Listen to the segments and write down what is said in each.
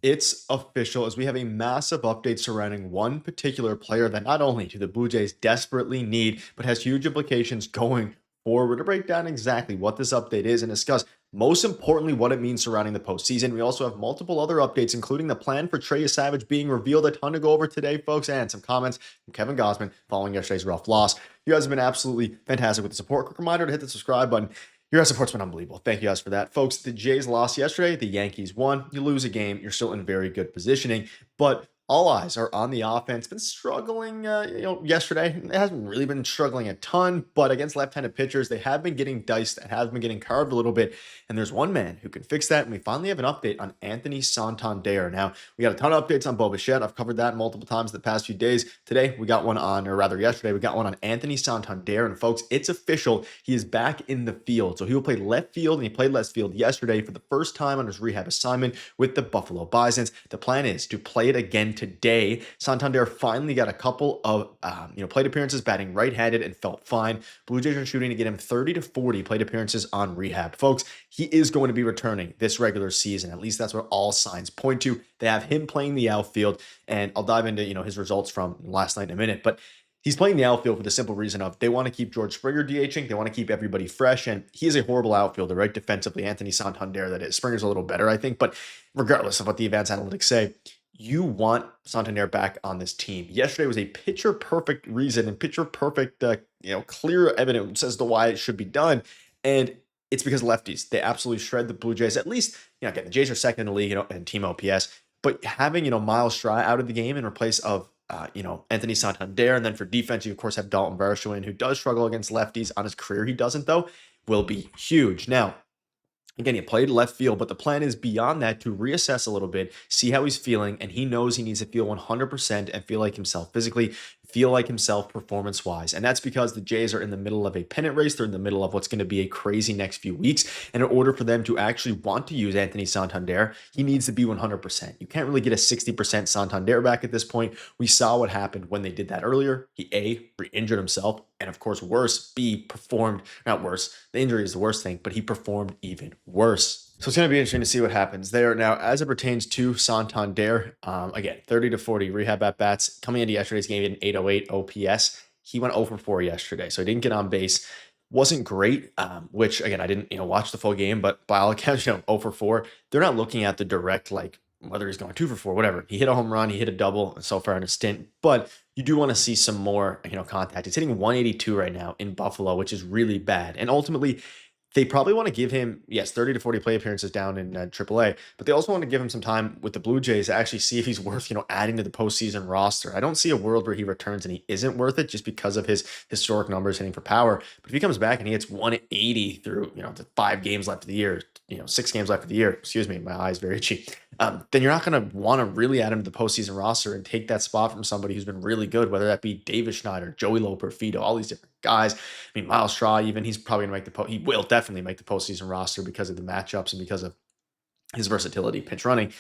It's official as we have a massive update surrounding one particular player that not only do the Blue Jays desperately need, but has huge implications going forward. To break down exactly what this update is and discuss, most importantly, what it means surrounding the postseason. We also have multiple other updates, including the plan for Trey Yesavage being revealed. A ton to go over today, folks, and some comments from Kevin Gossman following yesterday's rough loss. You guys have been absolutely fantastic with the support. Quick reminder to hit the subscribe button. Your guys' support's been unbelievable. Thank you guys for that. Folks, the Jays lost yesterday. The Yankees won. You lose a game, you're still in very good positioning. But all eyes are on the offense. Been struggling, yesterday. It hasn't really been struggling a ton, but against left-handed pitchers, they have been getting diced and have been getting carved a little bit. And there's one man who can fix that. And we finally have an update on Anthony Santander. Now, we got a ton of updates on Bichette. I've covered that multiple times the past few days. Today, we got one on, or rather yesterday, we got one on Anthony Santander. And folks, it's official. He is back in the field. So he will play left field, and he played left field yesterday for the first time on his rehab assignment with the Buffalo Bisons. The plan is to play it again today. Santander finally got a couple of plate appearances batting right-handed and felt fine. Blue Jays are shooting to get him 30 to 40 plate appearances on rehab. Folks, he is going to be returning this regular season. At least that's what all signs point to. They have him playing the outfield, and I'll dive into his results from last night in a minute, but he's playing the outfield for the simple reason of they want to keep George Springer DHing. They want to keep everybody fresh. And he is a horrible outfielder, right? Defensively, Anthony Santander, that is. Springer's a little better, I think. But regardless of what the advanced analytics say, you want Santander back on this team. Yesterday was a pitcher perfect reason and pitcher perfect, clear evidence as to why it should be done. And it's because lefties, they absolutely shred the Blue Jays. At least, again, the Jays are second in the league, in team OPS. But having, Miles Straw out of the game in place of Anthony Santander. And then for defense, you of course have Dalton Varsho, who does struggle against lefties on his career. He doesn't though, will be huge. Now, again, he played left field, but the plan is beyond that to reassess a little bit, see how he's feeling, and he knows he needs to feel 100% and feel like himself physically, feel like himself performance-wise. And that's because the Jays are in the middle of a pennant race. They're in the middle of what's going to be a crazy next few weeks. And in order for them to actually want to use Anthony Santander, he needs to be 100%. You can't really get a 60% Santander back at this point. We saw what happened when they did that earlier. He A, re-injured himself, and of course, worse, B, performed, not worse, the injury is the worst thing, but he performed even worse. So it's going to be interesting to see what happens there. Now, as it pertains to Santander, again, 30 to 40 rehab at-bats. Coming into yesterday's game, he had an 808 OPS. He went 0 for 4 yesterday, so he didn't get on base. Wasn't great, which, again, I didn't watch the full game, but by all accounts, 0 for 4. They're not looking at the direct, whether he's going 2 for 4, whatever. He hit a home run, he hit a double so far in a stint, but you do want to see some more, contact. He's hitting 182 right now in Buffalo, which is really bad. And ultimately, they probably want to give him, yes, 30 to 40 play appearances down in AAA, but they also want to give him some time with the Blue Jays to actually see if he's worth, adding to the postseason roster. I don't see a world where he returns and he isn't worth it just because of his historic numbers hitting for power. But if he comes back and he hits 180 through, the 5 games left of the year, 6 games left of the year, excuse me, my eyes very itchy, then you're not going to want to really add him to the postseason roster and take that spot from somebody who's been really good, whether that be David Schneider, Joey Loperfido, all these different guys. I mean, Miles Straw, even, he's probably going to he will definitely make the postseason roster because of the matchups and because of his versatility, pitch running.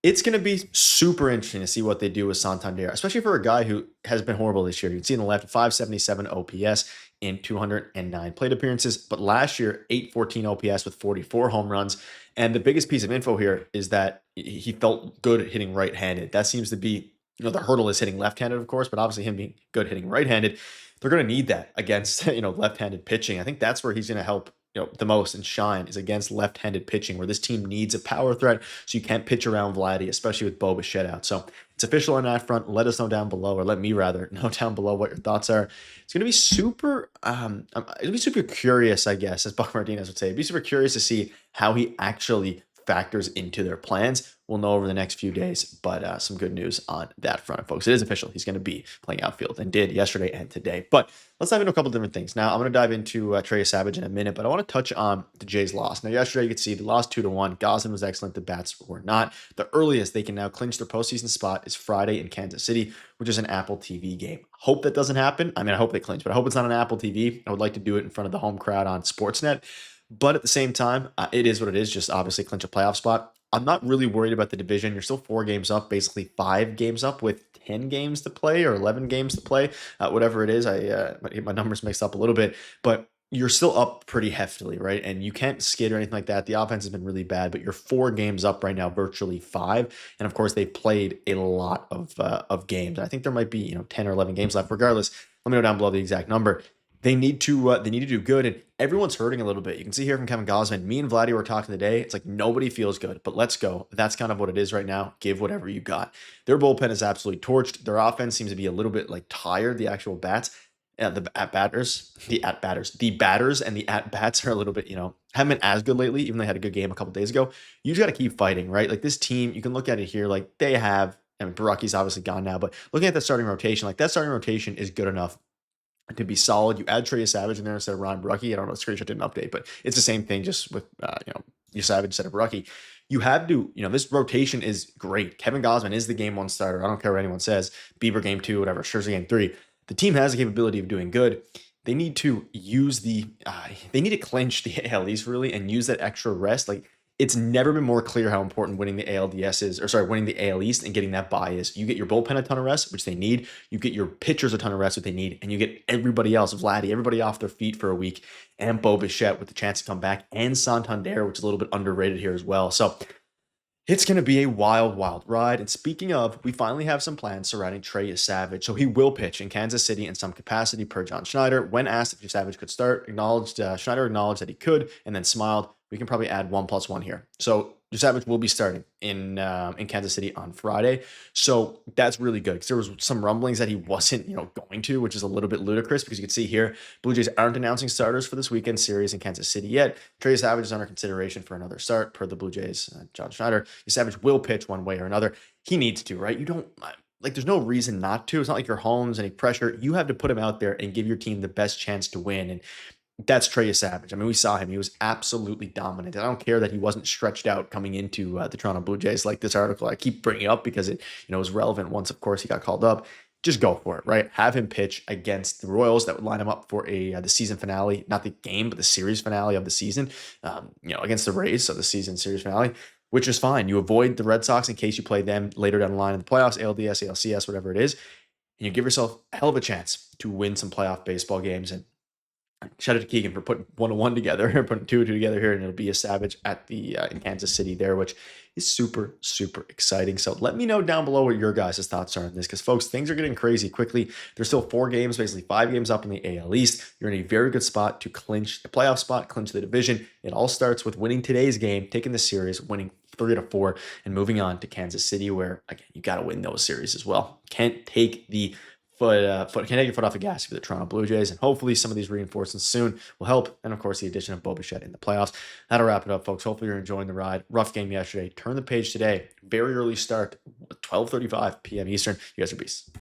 It's going to be super interesting to see what they do with Santander, especially for a guy who has been horrible this year. You can see in the left, 577 OPS in 209 plate appearances, but last year, 814 OPS with 44 home runs. And the biggest piece of info here is that he felt good hitting right-handed. That seems to be, the hurdle is hitting left-handed, of course, but obviously him being good hitting right-handed, they're going to need that against, left-handed pitching. I think that's where he's going to help the most and shine is against left-handed pitching, where this team needs a power threat, so you can't pitch around Vladdy, especially with Bichette out. So it's official on that front. Let us know down below, or let me rather know down below what your thoughts are. It's going to be super, it'll be super curious, I guess, as Buck Martinez would say. It'd be super curious to see how he actually factors into their plans. We'll know over the next few days, but some good news on that front, folks. It is official. He's going to be playing outfield and did yesterday and today. But let's dive into a couple different things. Now, I'm going to dive into Trey Yesavage in a minute, but I want to touch on the Jays' loss. Now, yesterday, you could see they lost 2-1. Gosse was excellent. The bats were not. The earliest they can now clinch their postseason spot is Friday in Kansas City, which is an Apple TV game. Hope that doesn't happen. I mean, I hope they clinch, but I hope it's not on Apple TV. I would like to do it in front of the home crowd on Sportsnet. But at the same time, it is what it is. Just obviously clinch a playoff spot. I'm not really worried about the division. You're still 4 games up, basically 5 games up with 10 games to play or 11 games to play, whatever it is. My numbers mixed up a little bit, but you're still up pretty heftily, right? And you can't skid or anything like that. The offense has been really bad, but you're 4 games up right now, virtually 5. And of course, they've played a lot of games. I think there might be 10 or 11 games left. Regardless, let me know down below the exact number. They need to do good, and everyone's hurting a little bit. You can see here from Kevin Gosman. Me and Vladdy were talking today. It's like nobody feels good, but let's go. That's kind of what it is right now. Give whatever you got. Their bullpen is absolutely torched. Their offense seems to be a little bit like tired. The actual bats. The batters and the at bats are a little bit, haven't been as good lately, even though they had a good game a couple days ago. You just got to keep fighting, right? Like this team, you can look at it here, like they have, I mean, Baraki's obviously gone now, but looking at the starting rotation, like that starting rotation is good enough to be solid. You add Trey Yesavage in there instead of Ryan Barucki. I don't know, screenshot didn't update, but it's the same thing just with, Yesavage instead of Barucki. You have to, this rotation is great. Kevin Gosman is the game 1 starter. I don't care what anyone says. Bieber game 2, whatever. Scherzer game 3. The team has the capability of doing good. They need to use they need to clinch the AL East really and use that extra rest. Like it's never been more clear how important winning the ALDS is, or sorry, winning the AL East and getting that bye is. You get your bullpen a ton of rest, which they need. You get your pitchers a ton of rest, which they need, and you get everybody else, Vladdy, everybody off their feet for a week, and Bichette with the chance to come back, and Santander, which is a little bit underrated here as well. So it's going to be a wild, wild ride. And speaking of, we finally have some plans surrounding Trey Yesavage. So he will pitch in Kansas City in some capacity per John Schneider. When asked if Yesavage could start, Schneider acknowledged that he could and then smiled. We can probably add 1+1 here. So Yesavage will be starting in Kansas City on Friday. So that's really good because there was some rumblings that he wasn't, going to, which is a little bit ludicrous because you can see here, Blue Jays aren't announcing starters for this weekend series in Kansas City yet. Trey Yesavage is under consideration for another start per the Blue Jays, John Schneider. Yesavage will pitch one way or another. He needs to, right? You don't like, there's no reason not to. It's not like you're Holmes, any pressure. You have to put him out there and give your team the best chance to win. And that's Trey Yesavage. I mean, we saw him. He was absolutely dominant. I don't care that he wasn't stretched out coming into the Toronto Blue Jays like this article I keep bringing up because it, was relevant once, of course, he got called up. Just go for it, right? Have him pitch against the Royals. That would line him up for the season finale, not the game, but the series finale of the season, against the Rays, so the season series finale, which is fine. You avoid the Red Sox in case you play them later down the line in the playoffs, ALDS, ALCS, whatever it is, and you give yourself a hell of a chance to win some playoff baseball games. And shout out to Keegan for putting 1-1 together, putting 2-2 together here, and it'll be Yesavage at the in Kansas City there, which is super, super exciting. So let me know down below what your guys' thoughts are on this, because folks, things are getting crazy quickly. There's still 4 games, basically 5 games up in the AL East. You're in a very good spot to clinch the playoff spot, clinch the division. It all starts with winning today's game, taking the series, winning 3-4, and moving on to Kansas City, where again you got to win those series as well. Can't take can't take your foot off the gas for the Toronto Blue Jays, and hopefully some of these reinforcements soon will help. And of course, the addition of Bichette in the playoffs. That'll wrap it up, folks. Hopefully you're enjoying the ride. Rough game yesterday. Turn the page today. Very early start, 12:35 p.m. Eastern. You guys are beasts.